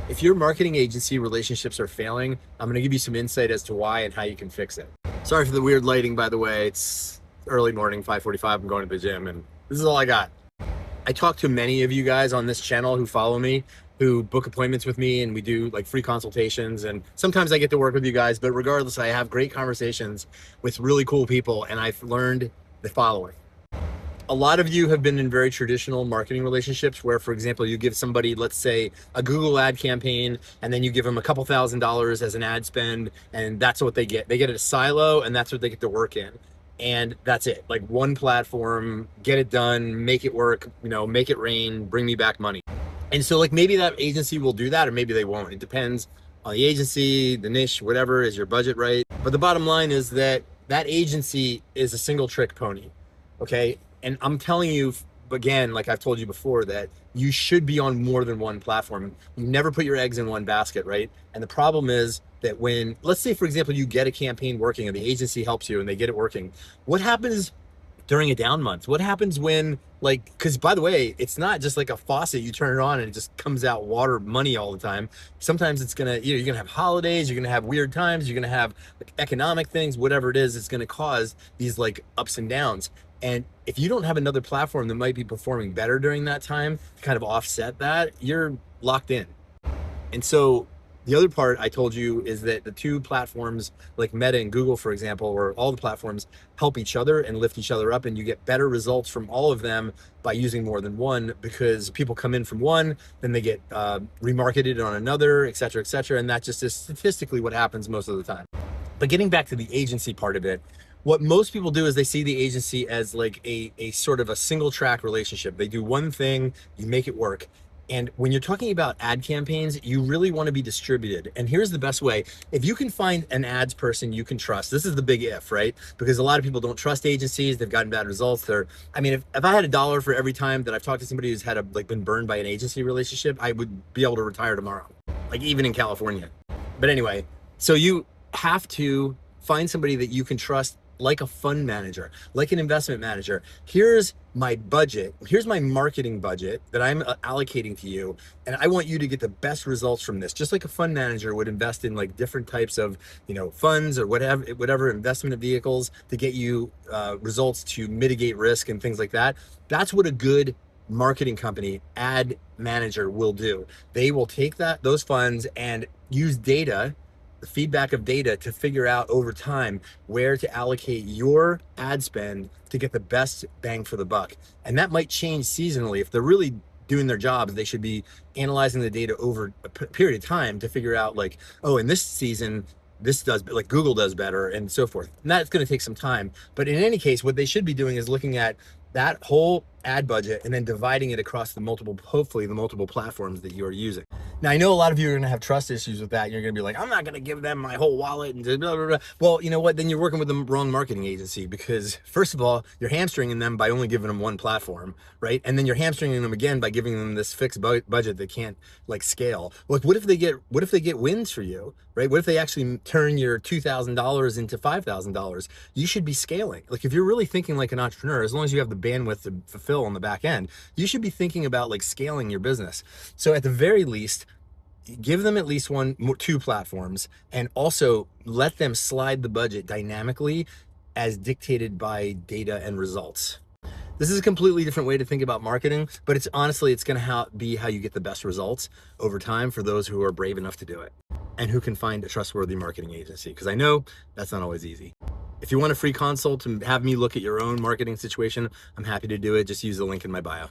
If your marketing agency relationships are failing, I'm going to give you some insight as to why and how you can fix it. Sorry for the weird lighting, by the way. It's early morning, 5:45. I'm going to the gym, and this is all I got. I talk to many of you guys on this channel who follow me, who book appointments with me, and we do like free consultations. And sometimes I get to work with you guys, but regardless, I have great conversations with really cool people, and I've learned the following. A lot of you have been in very traditional marketing relationships where, for example, you give somebody, let's say, a Google ad campaign, and then you give them a couple $1,000s as an ad spend, and that's what they get. They get a silo, and that's what they get to work in. And that's it. Like one platform, get it done, make it work, make it rain, bring me back money. And so like maybe that agency will do that, or maybe they won't. It depends on the agency, the niche, whatever, is your budget right? But the bottom line is that that agency is a single trick pony, okay? And I'm telling you, again, like I've told you before, that you should be on more than one platform. You never put your eggs in one basket, right? And the problem is that when, let's say, for example, you get a campaign working and the agency helps you and they get it working, what happens during a down month? What happens when, like, because by the way, it's not just like a faucet, you turn it on and it just comes out water, money all the time. Sometimes it's gonna, you're gonna have holidays, you're gonna have weird times, you're gonna have like economic things, whatever it is, it's gonna cause these like ups and downs. And if you don't have another platform that might be performing better during that time to kind of offset that, you're locked in. And so the other part I told you is that the two platforms like Meta and Google, for example, or all the platforms, help each other and lift each other up, and you get better results from all of them by using more than one, because people come in from one, then they get remarketed on another, et cetera, and that just is statistically what happens most of the time. But getting back to the agency part of it, what most people do is they see the agency as like a sort of a single track relationship. They do one thing, you make it work. And when you're talking about ad campaigns, you really want to be distributed. And here's the best way. If you can find an ads person you can trust, this is the big if, right? Because a lot of people don't trust agencies. They've gotten bad results. If I had $1 for every time that I've talked to somebody who's had been burned by an agency relationship, I would be able to retire tomorrow, like even in California. But anyway, so you have to find somebody that you can trust, like a fund manager, like an investment manager. Here's my budget. Here's my marketing budget that I'm allocating to you. And I want you to get the best results from this. Just like a fund manager would invest in like different types of, funds or whatever investment vehicles to get you results to mitigate risk and things like that. That's what a good marketing company, ad manager, will do. They will take those funds and use data, the feedback of data, to figure out over time where to allocate your ad spend to get the best bang for the buck. And that might change seasonally. If they're really doing their jobs, they should be analyzing the data over a period of time to figure out like, oh, in this season, this does, like Google does better, and so forth. And that's going to take some time. But in any case, what they should be doing is looking at that whole ad budget and then dividing it across hopefully the multiple platforms that you're using. Now, I know a lot of you are going to have trust issues with that. And you're going to be like, I'm not going to give them my whole wallet and blah, blah, blah. Well, you know what? Then you're working with the wrong marketing agency, because first of all, you're hamstringing them by only giving them one platform, right? And then you're hamstringing them again by giving them this fixed budget that can't like scale. Like what if they get wins for you, right? What if they actually turn your $2,000 into $5,000? You should be scaling. Like if you're really thinking like an entrepreneur, as long as you have the bandwidth to fulfill on the back end, you should be thinking about like scaling your business. So at the very least, give them at least two platforms, and also let them slide the budget dynamically as dictated by data and results. This is a completely different way to think about marketing, but it's going to be how you get the best results over time for those who are brave enough to do it and who can find a trustworthy marketing agency, because I know that's not always easy. If you want a free consult and have me look at your own marketing situation, I'm happy to do it. Just use the link in my bio.